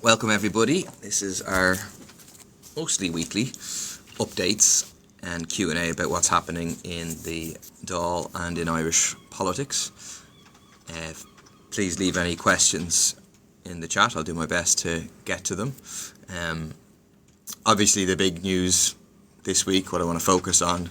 Welcome everybody. This is our mostly weekly updates and Q&A about what's happening in the Dáil and in Irish politics. Please leave any questions in the chat. I'll do my best to get to them. Obviously the big news this week, what I want to focus on,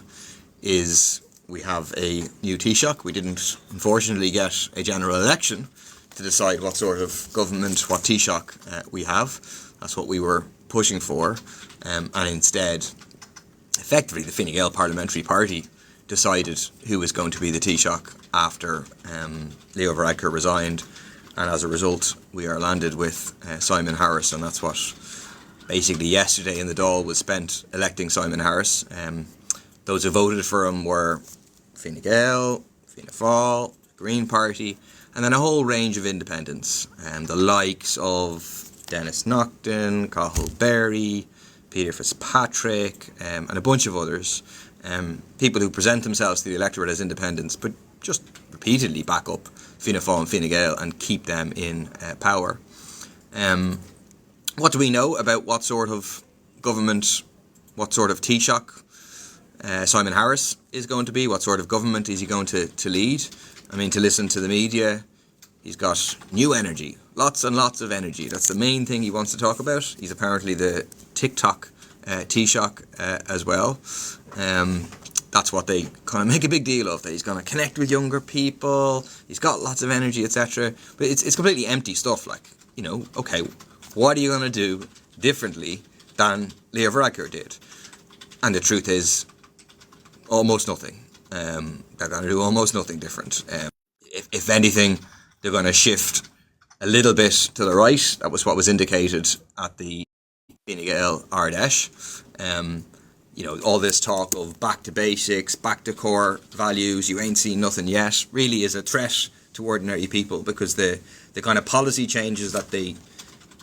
is we have a new Taoiseach. We didn't unfortunately get a general election to decide what sort of government, what Taoiseach we have. That's what we were pushing for. And instead, effectively, the Fine Gael Parliamentary Party decided who was going to be the Taoiseach after Leo Varadkar resigned. And as a result, we are landed with Simon Harris. And that's what basically yesterday in the Dáil was spent electing Simon Harris. Those who voted for him were Fine Gael, Fianna Fáil, Green Party, and then a whole range of independents, the likes of Dennis Naughton, Cathal Berry, Peter Fitzpatrick, and a bunch of others. People who present themselves to the electorate as independents, but just repeatedly back up Fianna Fáil and Fine Gael and keep them in power. What do we know about what sort of government, what sort of Taoiseach Simon Harris is going to be? What sort of government is he going to lead? I mean, to listen to the media, he's got new energy, lots and lots of energy. That's the main thing he wants to talk about. He's apparently the TikTok Taoiseach as well. That's what they kind of make a big deal of, that he's going to connect with younger people, he's got lots of energy, etc. But it's completely empty stuff. Like, you know, okay, what are you going to do differently than Leo Varadkar did? And the truth is, almost nothing. They're going to do almost nothing different. If anything, they're going to shift a little bit to the right. That was what was indicated at the Fine Gael Ardèche. You know, all this talk of back to basics, back to core values, you ain't seen nothing yet, really is a threat to ordinary people, because the kind of policy changes that they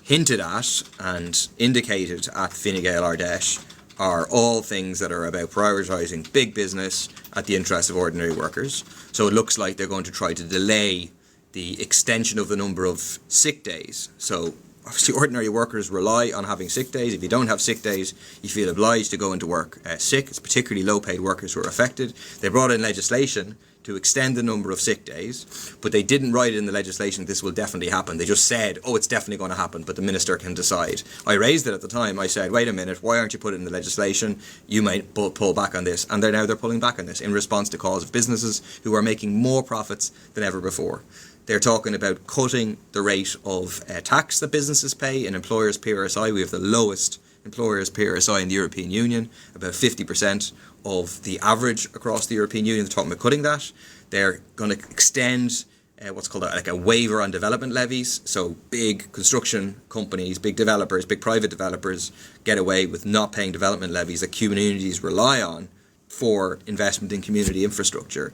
hinted at and indicated at Fine Gael Ardèche are all things that are about prioritising big business at the interest of ordinary workers. So it looks like they're going to try to delay the extension of the number of sick days. So obviously ordinary workers rely on having sick days. If you don't have sick days, you feel obliged to go into work sick. It's particularly low-paid workers who are affected. They brought in legislation to extend the number of sick days, but they didn't write in the legislation this will definitely happen. They just said, oh, it's definitely going to happen, but the minister can decide. I raised it at the time. I said, wait a minute, why aren't you putting it in the legislation? You might pull back on this. And they're pulling back on this in response to calls of businesses who are making more profits than ever before. They're talking about cutting the rate of tax that businesses pay in employers' PRSI. We have the lowest employers' PRSI in the European Union, about 50% of the average across the European Union. They're talking about cutting that. They're going to extend what's called a waiver on development levies. So big construction companies, big developers, big private developers get away with not paying development levies that communities rely on for investment in community infrastructure.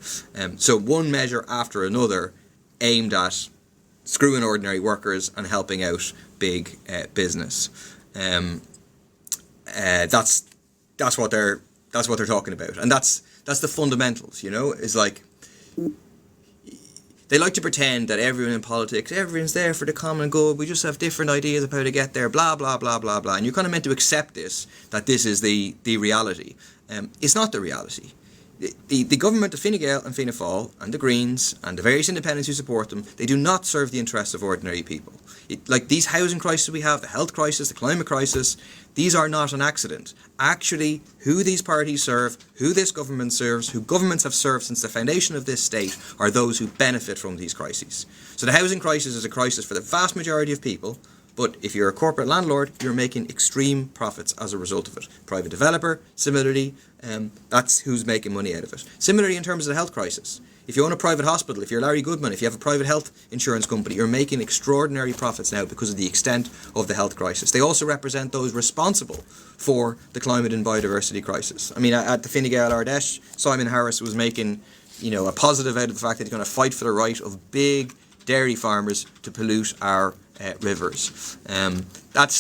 So one measure after another aimed at screwing ordinary workers and helping out big business. That's what they're talking about, and that's the fundamentals. You know, is like they like to pretend that everyone in politics, everyone's there for the common good. We just have different ideas of how to get there. Blah blah blah blah blah. And you're kind of meant to accept this, that this is the reality. It's not the reality. The government of Fine Gael and Fianna Fáil and the Greens and the various independents who support them, they do not serve the interests of ordinary people. Like these housing crises we have, the health crisis, the climate crisis, these are not an accident. Actually, who these parties serve, who this government serves, who governments have served since the foundation of this state, are those who benefit from these crises. So the housing crisis is a crisis for the vast majority of people, but if you're a corporate landlord, you're making extreme profits as a result of it. Private developer, similarly, that's who's making money out of it. Similarly, in terms of the health crisis, if you own a private hospital, if you're Larry Goodman, if you have a private health insurance company, you're making extraordinary profits now because of the extent of the health crisis. They also represent those responsible for the climate and biodiversity crisis. I mean, at the Fine Gael Ardèche, Simon Harris was making, you know, a positive out of the fact that he's going to fight for the right of big dairy farmers to pollute our rivers.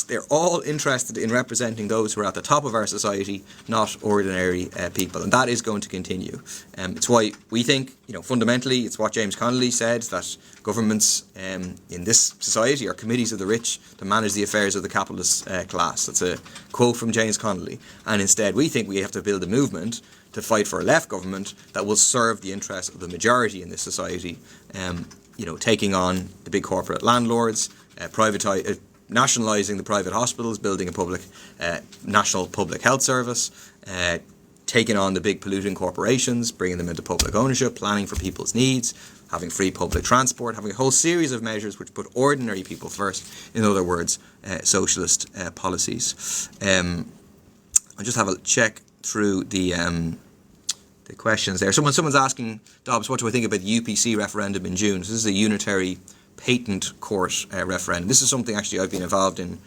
They're all interested in representing those who are at the top of our society, not ordinary people, and that is going to continue. It's why we think, fundamentally, it's what James Connolly said, that governments in this society are committees of the rich to manage the affairs of the capitalist class. That's a quote from James Connolly. And instead, we think we have to build a movement to fight for a left government that will serve the interests of the majority in this society, taking on the big corporate landlords, nationalising the private hospitals, building a public national public health service, taking on the big polluting corporations, bringing them into public ownership, planning for people's needs, having free public transport, having a whole series of measures which put ordinary people first. In other words, socialist policies. I'll just have a check through the questions there. Someone's asking, Dobbs, what do I think about the UPC referendum in June? So this is a unitary patent court referendum. This is something actually I've been involved in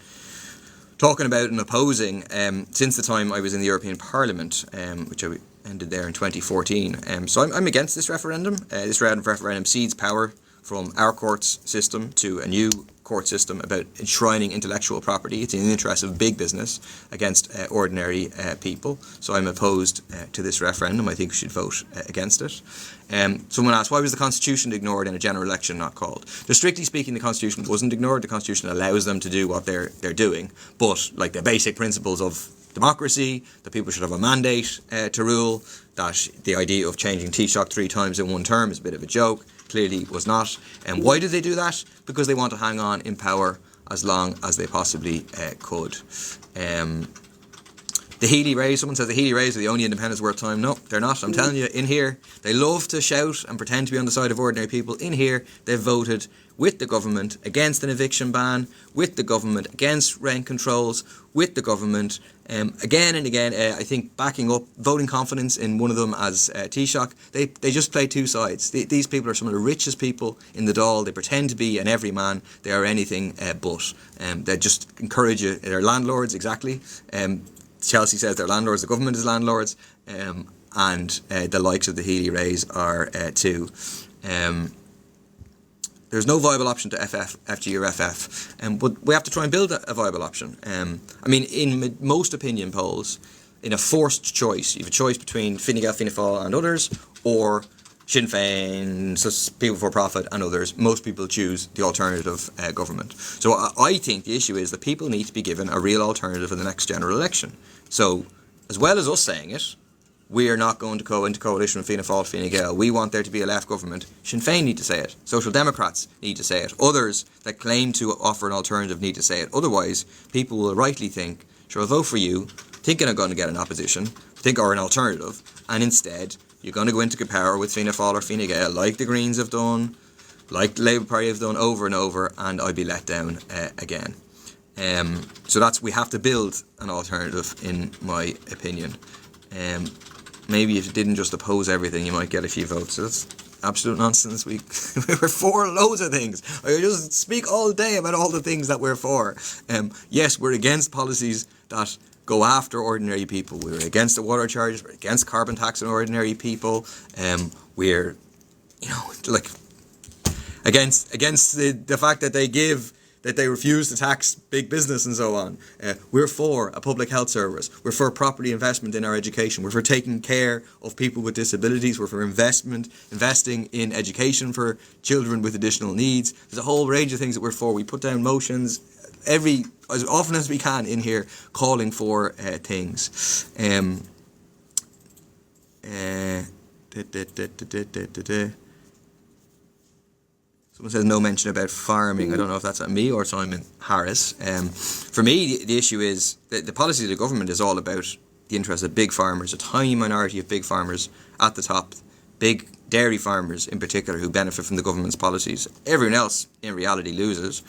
talking about and opposing since the time I was in the European Parliament, which I ended there in 2014. So I'm against this referendum. This referendum cedes power from our courts system to a new court system about enshrining intellectual property. It's in the interest of big business against ordinary people. So I'm opposed to this referendum. I think we should vote against it. Someone asked, why was the Constitution ignored in a general election not called? So strictly speaking, the Constitution wasn't ignored. The Constitution allows them to do what they're doing. But like the basic principles of democracy, that people should have a mandate to rule, that the idea of changing Taoiseach 3 times in one term is a bit of a joke, clearly was not. And why did they do that? Because they want to hang on in power as long as they possibly could. The Healy Rays, someone says the Healy Rays are the only independents worth time. No, they're not. I'm telling you, in here, they love to shout and pretend to be on the side of ordinary people. In here, they've voted with the government against an eviction ban, with the government against rent controls, with the government again and again. I think backing up voting confidence in one of them as Taoiseach. They just play two sides. These people are some of the richest people in the Dáil. They pretend to be an everyman. They are anything but. They just encourage you. They're landlords, exactly. Chelsea says they're landlords. The government is landlords. And the likes of the Healy Rays are too. There's no viable option to FG or FF, but we have to try and build a viable option. In most opinion polls, in a forced choice, you have a choice between Fine Gael, Fianna Fáil and others, or Sinn Féin, People Before Profit and others. Most people choose the alternative government. So I think the issue is that people need to be given a real alternative in the next general election. So as well as us saying it, we are not going to go into coalition with Fianna Fáil, Fine Gael. We want there to be a left government. Sinn Féin need to say it. Social Democrats need to say it. Others that claim to offer an alternative need to say it. Otherwise, people will rightly think, sure, I'll vote for you, thinking I'm going to get an opposition, or an alternative, and instead you're going to go into power with Fianna Fáil or Fine Gael, like the Greens have done, like the Labour Party have done over and over, and I'll be let down again. So we have to build an alternative, in my opinion. Maybe if you didn't just oppose everything, you might get a few votes. So that's absolute nonsense. We're for loads of things. I just speak all day about all the things that we're for. Yes, we're against policies that go after ordinary people. We're against the water charges. We're against carbon tax on ordinary people. We're, against the fact that they refuse to tax big business and so on. We're for a public health service. We're for property investment in our education. We're for taking care of people with disabilities. We're for investing in education for children with additional needs. There's a whole range of things that we're for. We put down motions as often as we can in here calling for things. Someone says no mention about farming. I don't know if that's at me or Simon Harris. For me, the issue is that the policy of the government is all about the interests of big farmers, a tiny minority of big farmers at the top, big dairy farmers in particular who benefit from the government's policies. Everyone else, in reality, loses.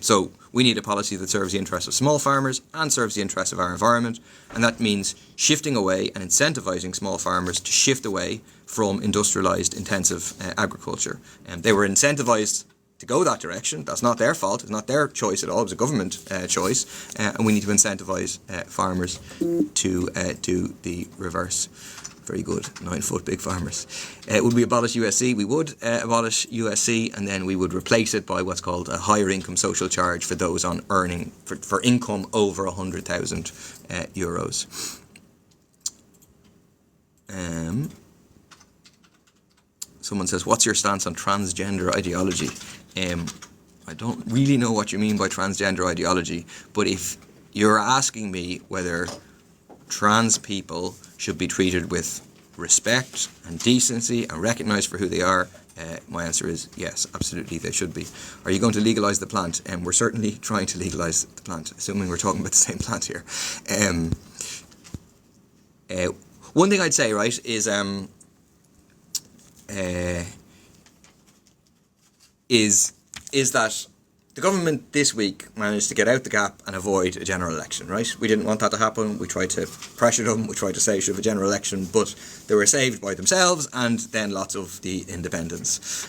So we need a policy that serves the interests of small farmers and serves the interests of our environment. And that means shifting away and incentivising small farmers to shift away from industrialised, intensive agriculture. They were incentivised to go that direction. That's not their fault. It's not their choice at all. It was a government choice. And we need to incentivise farmers to do the reverse. Very good. 9-foot big farmers. Would we abolish USC? We would abolish USC, and then we would replace it by what's called a higher income social charge for those on earning for income over 100,000 euros. Someone says, what's your stance on transgender ideology? I don't really know what you mean by transgender ideology, but if you're asking me whether trans people should be treated with respect and decency and recognised for who they are, my answer is yes, absolutely they should be. Are you going to legalise the plant? We're certainly trying to legalise the plant, assuming we're talking about the same plant here. One thing I'd say, right, is that the government this week managed to get out the gap and avoid a general election, right? We didn't want that to happen. We tried to pressure them. We tried to say should have a general election, but they were saved by themselves and then lots of the independents.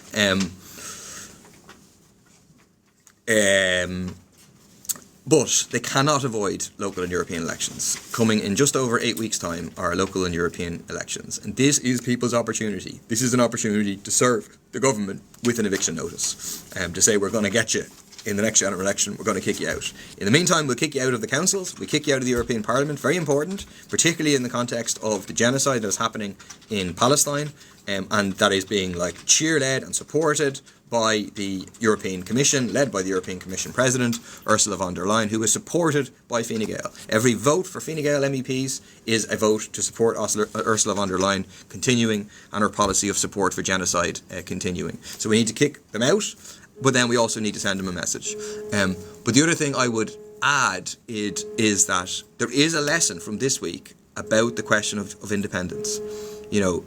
But they cannot avoid local and European elections. Coming in just over 8 weeks' time are local and European elections. And this is people's opportunity. This is an opportunity to serve the government with an eviction notice. To say we're going to get you in the next general election, we're going to kick you out. In the meantime, we'll kick you out of the councils, we kick you out of the European Parliament, very important, particularly in the context of the genocide that is happening in Palestine, and that is being cheer-led and supported by the European Commission, led by the European Commission President, Ursula von der Leyen, who is supported by Fine Gael. Every vote for Fine Gael MEPs is a vote to support Ursula von der Leyen continuing and her policy of support for genocide continuing. So we need to kick them out, but then we also need to send them a message. But the other thing I would add is that there is a lesson from this week about the question of independence. You know,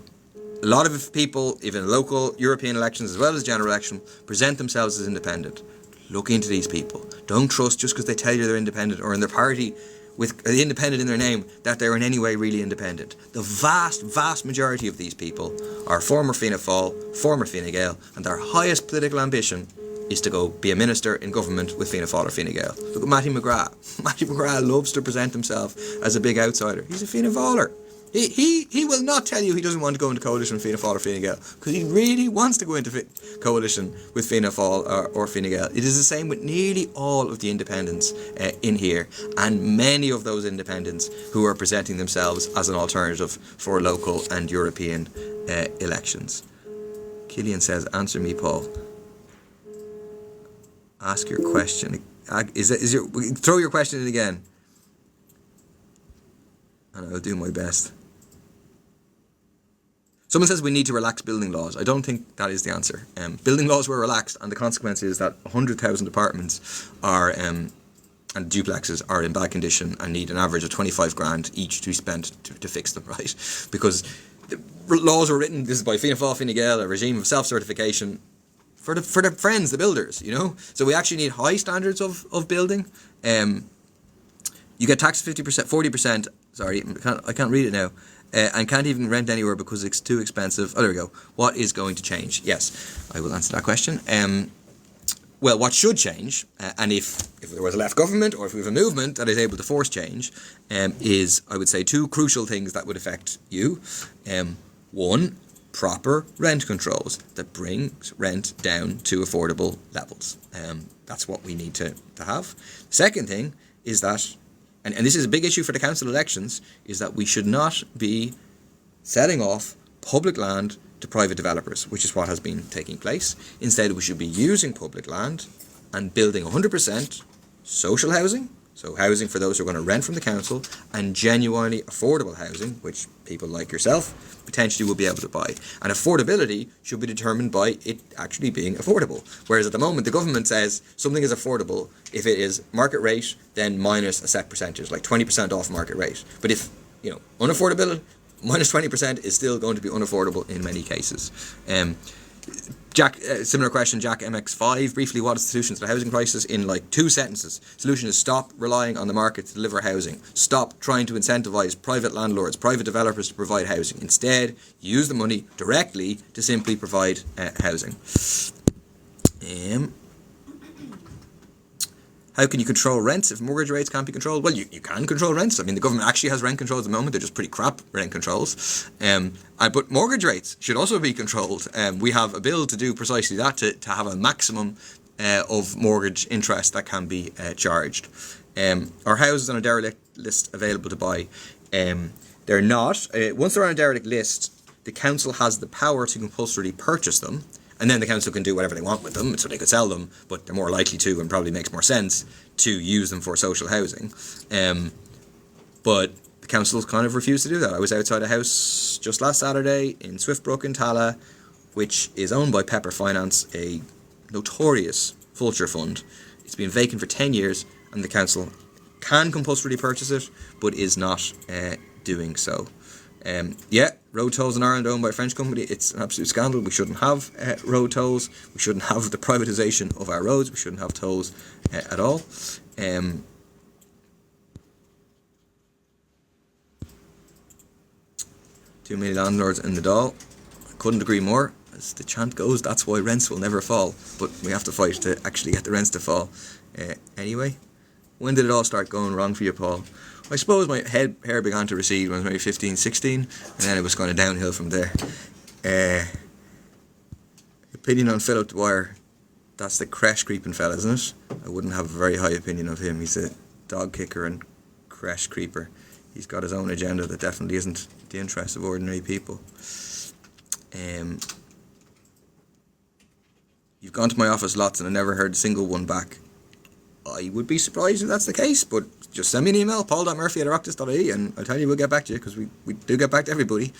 a lot of people, even local European elections as well as general election, present themselves as independent. Look into these people. Don't trust just because they tell you they're independent or in their party with independent in their name that they're in any way really independent. The vast majority of these people are former Fianna Fáil, former Fine Gael, and their highest political ambition is to go be a minister in government with Fianna Fáil or Fine Gael. Look at Matty McGrath. Matty McGrath loves to present himself as a big outsider. He's a Fianna Fáiler. He will not tell you he doesn't want to go into coalition with Fianna Fáil or Fine Gael because he really wants to go into coalition with Fianna Fáil or Fine Gael. It is the same with nearly all of the independents in here, and many of those independents who are presenting themselves as an alternative for local and European elections. Killian says, answer me, Paul. Ask your question. Throw your question in again, and I'll do my best. Someone says we need to relax building laws. I don't think that is the answer. Building laws were relaxed, and the consequence is that 100,000 apartments are and duplexes are in bad condition and need an average of 25 grand each to be spent to fix them, right? Because the laws were written, this is by Fianna Fáil, Fine Gael, a regime of self-certification for the friends, the builders, you know? So we actually need high standards of building. You get taxed 50%, 40%, sorry, I can't read it now, and can't even rent anywhere because it's too expensive. Oh, there we go. What is going to change? Yes, I will answer that question. Well, what should change, and if there was a left government or if we have a movement that is able to force change, is, I would say, two crucial things that would affect you. One, proper rent controls that brings rent down to affordable levels. That's what we need to have. The second thing is that, and this is a big issue for the council elections, is that we should not be selling off public land to private developers, which is what has been taking place. Instead, we should be using public land and building 100% social housing, so housing for those who are going to rent from the council, and genuinely affordable housing, which people like yourself potentially will be able to buy. And affordability should be determined by it actually being affordable. Whereas at the moment, the government says something is affordable if it is market rate, then minus a set percentage, like 20% off market rate. But if, unaffordability, minus 20% is still going to be unaffordable in many cases. Jack, similar question, Jack MX5, briefly, what is the solution to the housing crisis in 2 sentences? Solution is stop relying on the market to deliver housing. Stop trying to incentivize private landlords, private developers to provide housing. Instead, use the money directly to simply provide housing. How can you control rents if mortgage rates can't be controlled? Well, you can control rents. I mean, the government actually has rent controls at the moment. They're just pretty crap rent controls. But mortgage rates should also be controlled. We have a bill to do precisely that, to have a maximum of mortgage interest that can be charged. Are houses on a derelict list available to buy? They're not. Once they're on a derelict list, the council has the power to compulsorily purchase them. And then the council can do whatever they want with them, so they could sell them, but they're more likely to, and probably makes more sense, to use them for social housing. But the council kind of refused to do that. I was outside a house just last Saturday in Swiftbrook in Tallaght, which is owned by Pepper Finance, a notorious vulture fund. It's been vacant for 10 years, and the council can compulsorily purchase it, but is not doing so. Road tolls in Ireland owned by a French company. It's an absolute scandal. We shouldn't have road tolls. We shouldn't have the privatisation of our roads. We shouldn't have tolls at all. Too many landlords in the Dáil. I couldn't agree more. As the chant goes, that's why rents will never fall. But we have to fight to actually get the rents to fall. Anyway, when did it all start going wrong for you, Paul? I suppose my hair began to recede when I was maybe 15, 16, and then it was kind of downhill from there. Opinion on Philip Dwyer. That's the creche creeping fella, isn't it? I wouldn't have a very high opinion of him. He's a dog kicker and creche creeper. He's got his own agenda that definitely isn't the interest of ordinary people. You've gone to my office lots and I never heard a single one back. I would be surprised if that's the case, but just send me an email, paul.murphy@oireachtas.ie, and I'll tell you we'll get back to you, because we do get back to everybody.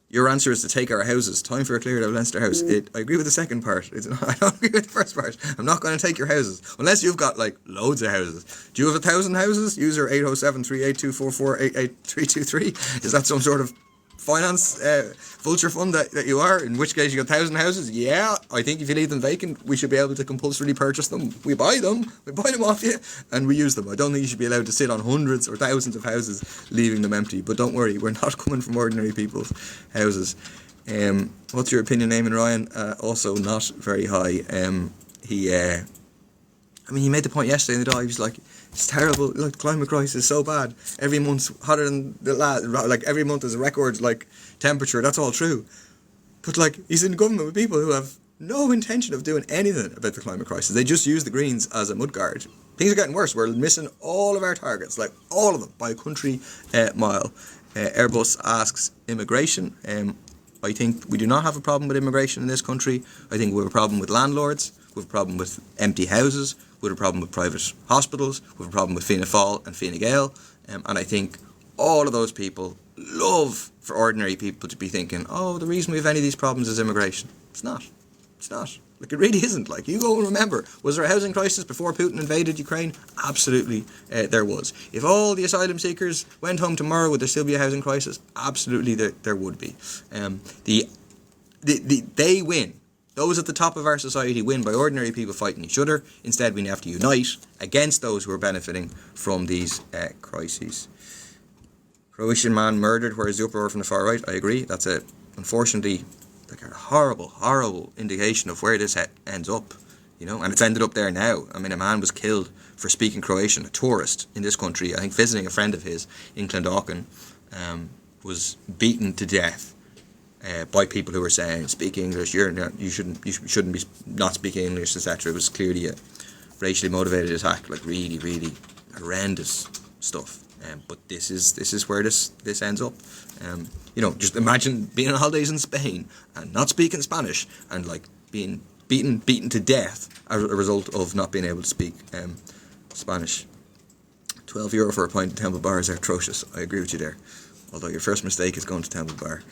Your answer is to take our houses. Time for a clear out of Leinster House. I agree with the second part. I don't agree with the first part. I'm not going to take your houses. Unless you've got, loads of houses. Do you have 1,000 houses? User 807-38244-88323. Is that some sort of finance vulture fund that you are, in which case you got 1,000 houses? Yeah, I think if you leave them vacant, we should be able to compulsorily purchase them. We buy them off you, and we use them. I don't think you should be allowed to sit on hundreds or thousands of houses, leaving them empty. But don't worry, we're not coming from ordinary people's houses. What's your opinion, Eamon Ryan? Also not very high. He made the point yesterday in the Dáil. He was like, it's terrible, the climate crisis is so bad. Every month's hotter than the last, every month is a record, temperature, that's all true. But, he's in government with people who have no intention of doing anything about the climate crisis. They just use the Greens as a mudguard. Things are getting worse. We're missing all of our targets, all of them, by a country mile. Airbus asks immigration. I think we do not have a problem with immigration in this country. I think we have a problem with landlords. We have a problem with empty houses. We have a problem with private hospitals. We have a problem with Fianna Fáil and Fine Gael. And I think all of those people love for ordinary people to be thinking, oh, the reason we have any of these problems is immigration. It's not. It really isn't. You go and remember, was there a housing crisis before Putin invaded Ukraine? Absolutely, there was. If all the asylum seekers went home tomorrow, would there still be a housing crisis? Absolutely, there would be. They win. Those at the top of our society win by ordinary people fighting each other. Instead, we have to unite against those who are benefiting from these crises. Croatian man murdered, whereas the uproar from the far right. I agree. That's unfortunately a horrible indication of where this ends up. And it's ended up there now. A man was killed for speaking Croatian, a tourist in this country, I think visiting a friend of his in Clondalkin, was beaten to death by people who were saying, speak English, you shouldn't be not speaking English, etc. It was clearly a racially motivated attack, really, really horrendous stuff. But this is where this ends up. Just imagine being on holidays in Spain and not speaking Spanish and being beaten to death as a result of not being able to speak Spanish. €12 for a pint at Temple Bar is atrocious. I agree with you there. Although your first mistake is going to Temple Bar.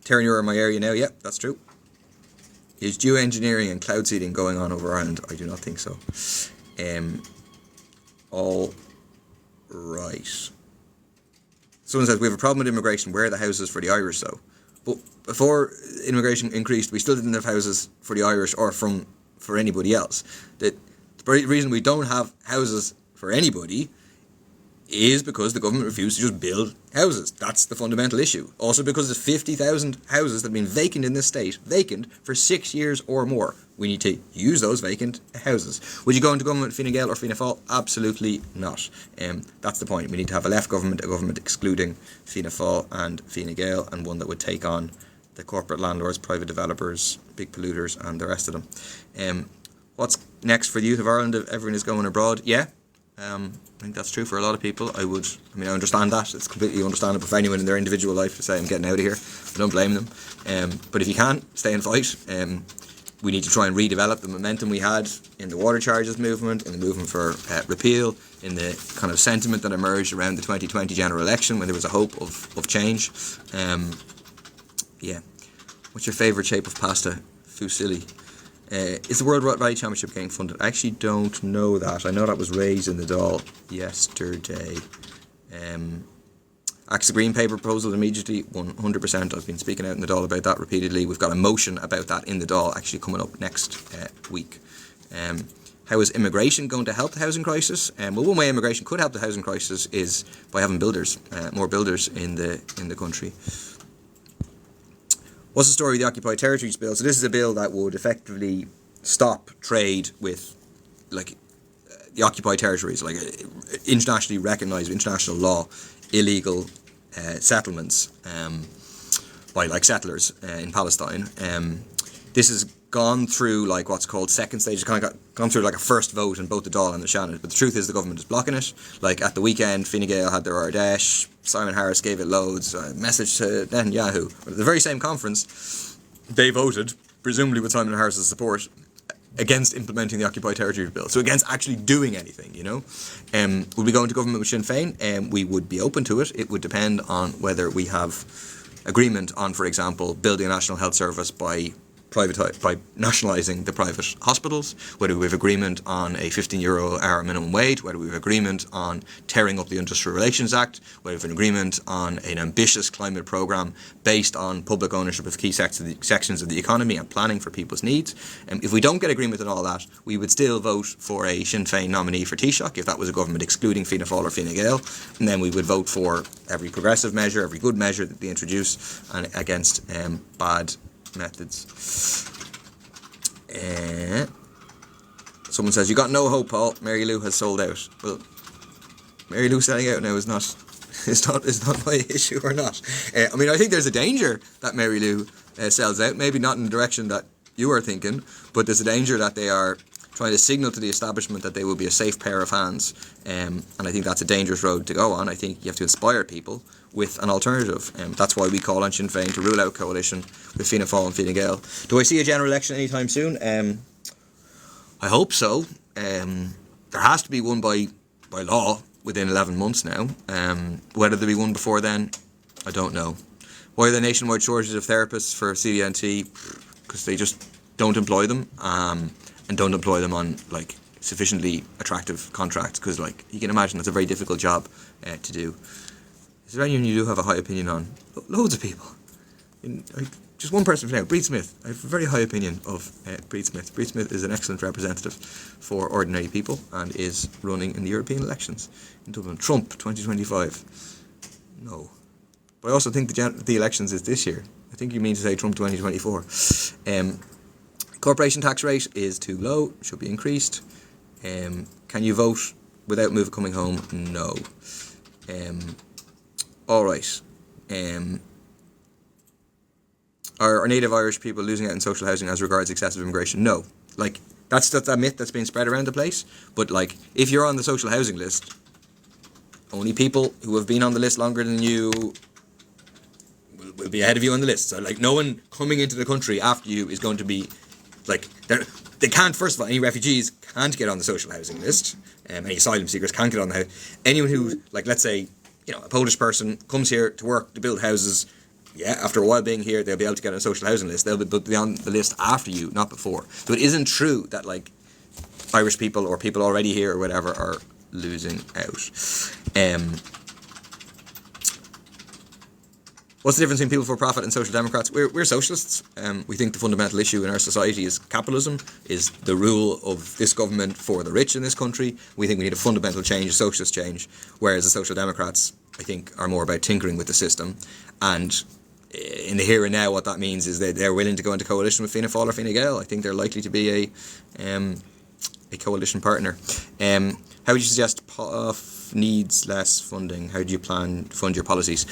Terran in my area now, yep, that's true. Is geoengineering and cloud seeding going on over Ireland? I do not think so. All right. Someone says, we have a problem with immigration. Where are the houses for the Irish, though? But before immigration increased, we still didn't have houses for the Irish or for anybody else. The reason we don't have houses for anybody is because the government refused to just build houses. That's the fundamental issue. Also because there's 50,000 houses that have been vacant in this state, vacant for 6 years or more. We need to use those vacant houses. Would you go into government with Fine Gael or Fianna Fáil? Absolutely not. That's the point. We need to have a left government, a government excluding Fianna Fáil and Fine Gael, and one that would take on the corporate landlords, private developers, big polluters, and the rest of them. What's next for the youth of Ireland if everyone is going abroad? Yeah. I think that's true for a lot of people. I understand that. It's completely understandable for anyone in their individual life to say, I'm getting out of here. I don't blame them. But if you can, stay and fight. We need to try and redevelop the momentum we had in the water charges movement, in the movement for repeal, in the kind of sentiment that emerged around the 2020 general election when there was a hope of change. What's your favourite shape of pasta? Fusilli. Is the World Rally Championship getting funded? I actually don't know that. I know that was raised in the Dáil yesterday. Axe the Green Paper proposal immediately, 100%. I've been speaking out in the Dáil about that repeatedly. We've got a motion about that in the Dáil actually coming up next week. How is immigration going to help the housing crisis? Well, one way immigration could help the housing crisis is by having builders, more builders in the country. What's the story of the Occupied Territories Bill? So this is a bill that would effectively stop trade with the occupied territories, like internationally recognised, international law, illegal settlements by settlers in Palestine. This has gone through what's called second stage. It's kind of gone through a first vote in both the Dáil and the Shannon. But the truth is the government is blocking it. At the weekend, Fine Gael had their Ardash, Simon Harris gave it loads, a message to Netanyahu. But at the very same conference, they voted, presumably with Simon Harris's support, against implementing the Occupied Territories Bill. So against actually doing anything, Would we go into government with Sinn Féin? We would be open to it. It would depend on whether we have agreement on, for example, building a national health service by nationalising the private hospitals, whether we have agreement on a €15 hour minimum wage, whether we have agreement on tearing up the Industrial Relations Act, whether we have an agreement on an ambitious climate programme based on public ownership of key sections of the economy and planning for people's needs. If we don't get agreement on all that, we would still vote for a Sinn Féin nominee for Taoiseach if that was a government excluding Fianna Fáil or Fine Gael, and then we would vote for every progressive measure, every good measure that they introduce, and against bad methods. Someone says, you got no hope, Paul. Mary Lou has sold out. Well, Mary Lou selling out now is not my issue or not. I think there's a danger that Mary Lou sells out, maybe not in the direction that you are thinking, but there's a danger that they are trying to signal to the establishment that they will be a safe pair of hands, and I think that's a dangerous road to go on. I think you have to inspire people with an alternative. That's why we call on Sinn Féin to rule out coalition with Fianna Fáil and Fine Gael. Do I see a general election anytime soon? I hope so. There has to be one by law within 11 months now. Whether there be one before then, I don't know. Why are there nationwide shortages of therapists for CDNT? Because they just don't employ them, and don't employ them on sufficiently attractive contracts. Because you can imagine that's a very difficult job to do. Is there anyone you do have a high opinion on? Loads of people. Just one person for now, Breed Smith. I have a very high opinion of Breed Smith. Breed Smith is an excellent representative for ordinary people and is running in the European elections in Dublin. Trump 2025. No. But I also think the elections is this year. I think you mean to say Trump 2024. Corporation tax rate is too low, should be increased. Can you vote without Move coming home? No. All right. Are native Irish people losing out in social housing as regards excessive immigration? No. That's a myth that's been spread around the place. But if you're on the social housing list, only people who have been on the list longer than you will be ahead of you on the list. So no one coming into the country after you is going to be they can't. First of all, any refugees can't get on the social housing list. Any asylum seekers can't get on the house. Anyone who let's say, a Polish person comes here to work, to build houses, after a while being here, they'll be able to get on a social housing list. They'll be on the list after you, not before. So it isn't true that Irish people or people already here or whatever are losing out. What's the difference between people for profit and social democrats? We're socialists. We think the fundamental issue in our society is capitalism, is the rule of this government for the rich in this country. We think we need a fundamental change, a socialist change, whereas the social democrats, I think, are more about tinkering with the system. And in the here and now, what that means is that they're willing to go into coalition with Fianna Fáil or Fine Gael. I think they're likely to be a coalition partner. How would you suggest POF needs less funding? How do you plan to fund your policies?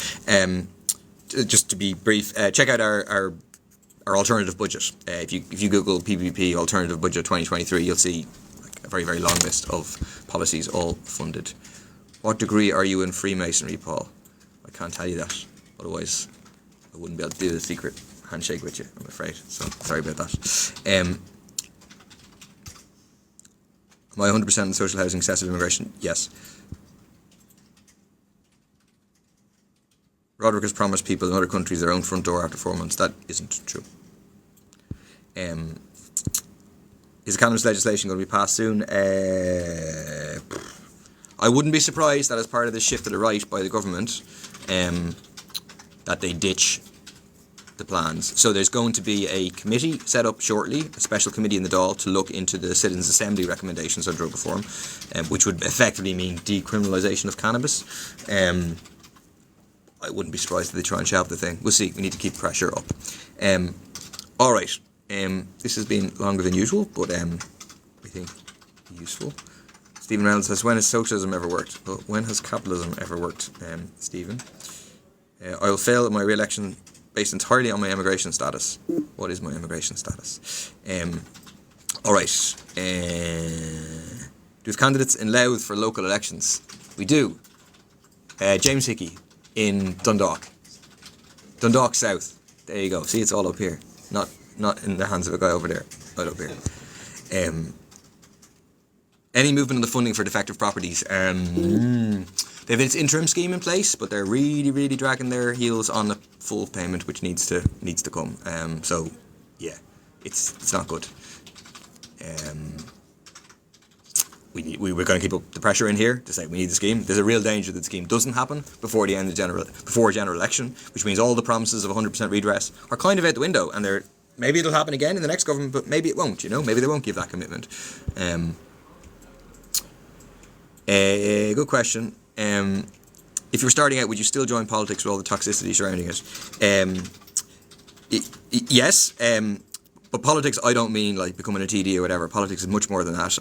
Just to be brief, check out our alternative budget. If you Google PPP alternative budget 2023, you'll see like a very, very long list of policies all funded. What degree are you in Freemasonry, Paul? I can't tell you that, otherwise I wouldn't be able to do the secret handshake with you, I'm afraid. So sorry about that. Am I 100% in social housing, excessive immigration? Yes. Roderick has promised people in other countries their own front door after 4 months. That isn't true. Is the cannabis legislation going to be passed soon? I wouldn't be surprised that as part of this shift to the right by the government, that they ditch the plans. So there's going to be a committee set up shortly, a special committee in the Dáil, to look into the Citizens' Assembly recommendations on drug reform, which would effectively mean decriminalisation of cannabis. I wouldn't be surprised if they try and shelve the thing. We'll see. We need to keep pressure up. All right. This has been longer than usual, but I think useful. Stephen Reynolds says, when has socialism ever worked? Well, when has capitalism ever worked, Stephen? I will fail at my re-election based entirely on my immigration status. What is my immigration status? All right. Do we have candidates in Louth for local elections? We do. James Hickey in Dundalk South. There you go. See, it's all up here, not in the hands of a guy over there, right up here. Any movement on the funding for defective properties? They have its interim scheme in place, but they're really, really dragging their heels on the full payment, which needs to come. So yeah, it's not good. We're going to keep up the pressure in here to say we need the scheme. There's a real danger that the scheme doesn't happen before the end of before general election, which means all the promises of 100% redress are kind of out the window, and maybe it'll happen again in the next government, but maybe it won't. Maybe they won't give that commitment. Good question. If you were starting out, would you still join politics with all the toxicity surrounding it? Yes, but politics, I don't mean like becoming a TD or whatever. Politics is much more than that.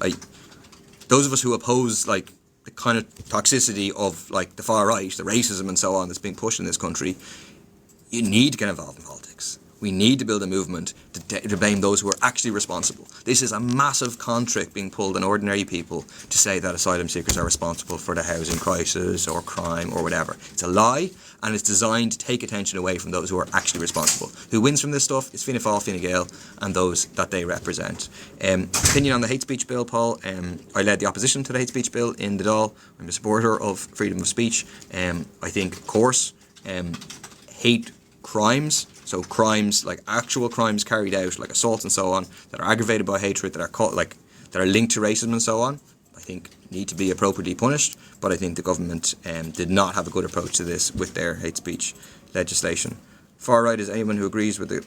Those of us who oppose like the kind of toxicity of like the far right, the racism and so on that's being pushed in this country, you need to get involved in politics. We need to build a movement to blame those who are actually responsible. This is a massive con trick being pulled on ordinary people to say that asylum seekers are responsible for the housing crisis or crime or whatever. It's a lie, and it's designed to take attention away from those who are actually responsible. Who wins from this stuff is Fianna Fáil, Fine Gael, and those that they represent. Opinion on the hate speech bill, Paul. I led the opposition to the hate speech bill in the Dáil. I'm a supporter of freedom of speech. I think coarse hate crimes, so crimes like actual crimes carried out, like assault and so on, that are aggravated by hatred, that are linked to racism and so on, I think need to be appropriately punished. But I think the government did not have a good approach to this with their hate speech legislation. Far right is anyone who disagrees with the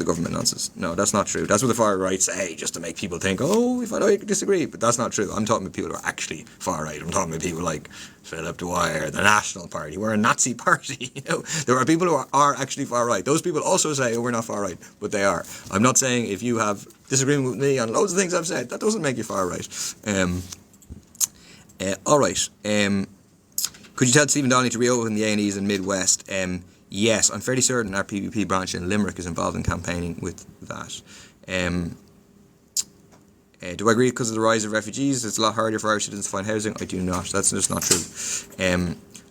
government nonsense. No, that's not true. That's what the far right say, just to make people think, oh, if I disagree. But that's not true. I'm talking about people who are actually far right. I'm talking about people like Philip Dwyer, the National Party. We're a Nazi party. There are people who are actually far right. Those people also say, oh, we're not far right, but they are. I'm not saying if you have disagreement with me on loads of things I've said, that doesn't make you far right. All right. Could you tell Stephen Donnelly to reopen the A&Es in Midwest? Yes, I'm fairly certain our PVP branch in Limerick is involved in campaigning with that. Do I agree because of the rise of refugees it's a lot harder for Irish citizens to find housing? I do not. That's just not true.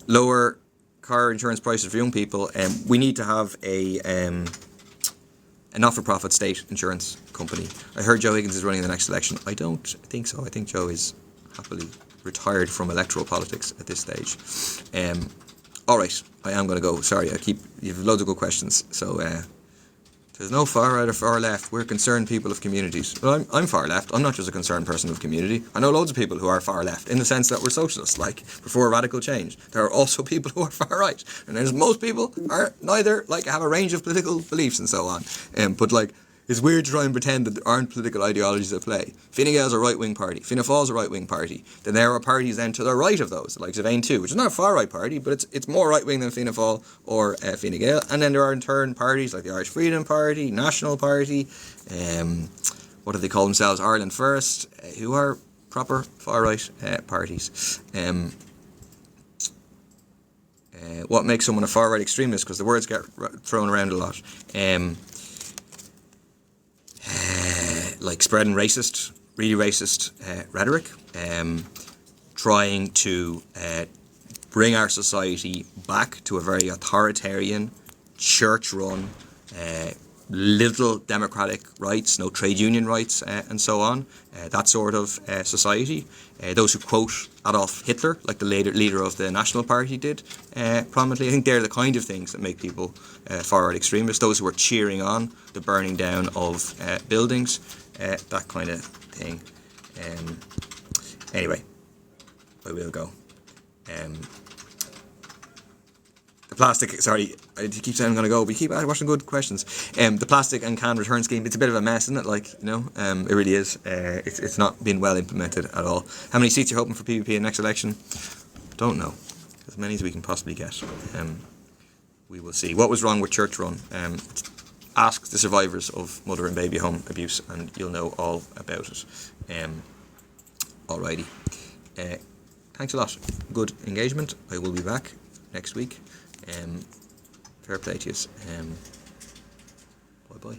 Lower car insurance prices for young people. We need to have a not-for-profit state insurance company. I heard Joe Higgins is running the next election. I don't think so. I think Joe is happily retired from electoral politics at this stage. All right, I am going to go. Sorry, you have loads of good questions, so There's no far right or far left. We're concerned people of communities. Well, I'm far left. I'm not just a concerned person of community. I know loads of people who are far left in the sense that we're socialists, like before radical change. There are also people who are far right, and there's most people are neither, like have a range of political beliefs and so on. But like, it's weird to try and pretend that there aren't political ideologies at play. Fine Gael's a right-wing party. Fianna Fáil's a right-wing party. Then there are parties then to the right of those, like Ain too, which is not a far-right party, but it's more right-wing than Fianna Fáil or Fine Gael. And then there are in turn parties like the Irish Freedom Party, National Party, what do they call themselves, Ireland First, who are proper far-right parties. What makes someone a far-right extremist? Because the words get thrown around a lot. Like spreading racist, really racist rhetoric, trying to bring our society back to a very authoritarian, church-run, little democratic rights, no trade union rights, and so on. That sort of society. Those who quote Adolf Hitler, like the leader of the National Party did, prominently. I think they're the kind of things that make people far-right extremists. Those who are cheering on the burning down of buildings, that kind of thing. Anyway, I will go. The plastic, sorry, I keep saying I'm going to go, but keep watching good questions. The plastic and can return scheme, it's a bit of a mess, isn't it? Like, you know, it really is. It's not been well implemented at all. How many seats are you hoping for PPP in the next election? Don't know. As many as we can possibly get. We will see. What was wrong with Church Run? Ask the survivors of mother and baby home abuse and you'll know all about it. Alrighty. Thanks a lot. Good engagement. I will be back next week. Fair play to you. Bye bye.